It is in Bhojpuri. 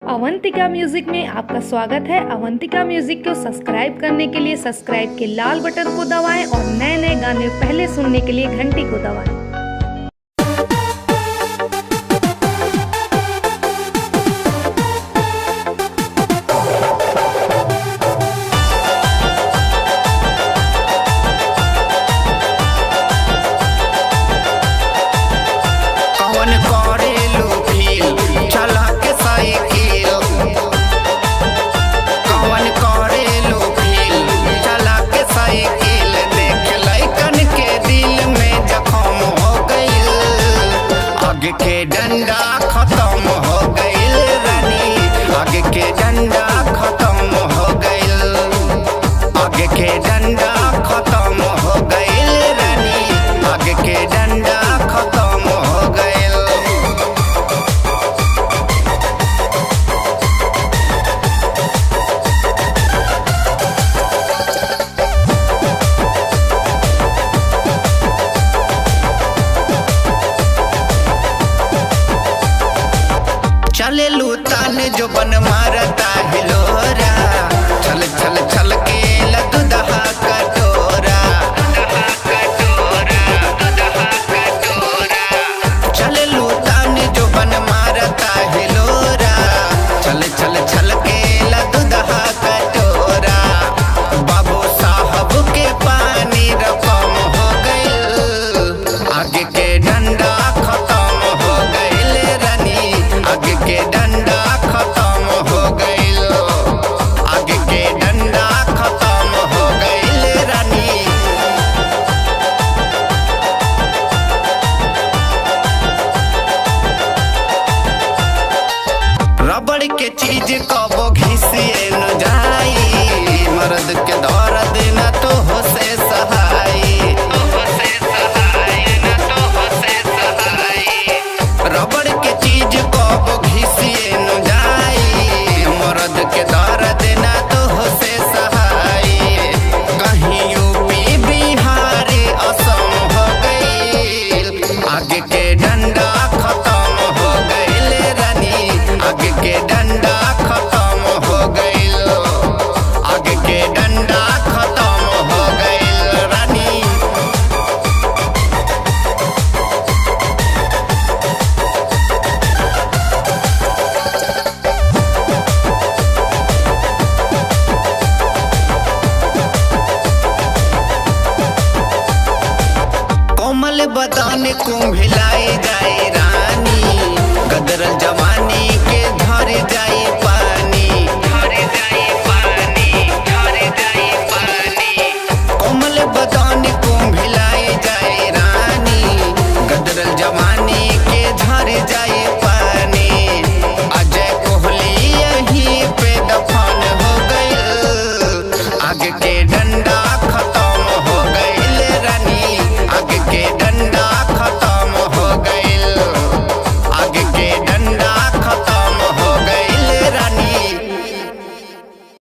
अवंतिका म्यूजिक में आपका स्वागत है। अवंतिका म्यूजिक को सब्सक्राइब करने के लिए सब्सक्राइब के लाल बटन को दबाएं और नए नए गाने पहले सुनने के लिए घंटी को दबाएं। आगे के डंडा खत्म हो गइल रानी, आगे के डंडा खत्म हो गइल, आगे के डंडा खत्म हो गइल रानी, आगे के डंडा खत्म हो गइल। चले लूताने जो बन मारता हिलोरा, छल छल छल के लदुदहा कटोरा, चले लूताने जो बन मारता हिलोरा, छल छल छल के लदुदहा कटोरा। बाबू साहब के पानी रकम हो गइल, आगे के डंडा खत्म हो गइल रानी, आगे के डंडा खत्म हो गइल, आगे के डंडा खत्म हो गइल रानी। रबड़ के चीज कबो घिसिए न जाई, मर्द के दर्द न तो हो से सहाई, रबड़ के चीज कबो घिसिए न जाई, मर्द के दर्द न तो हो से सहाई। कहीं यूपी बिहार असम हो गइल, आगे के डंडा खत्म हो गइल रानी, आगे के डंडा खत्म हो गइल, आगे के डंडा खत्म हो गइल रानी। कोमल बदन कुम्भिला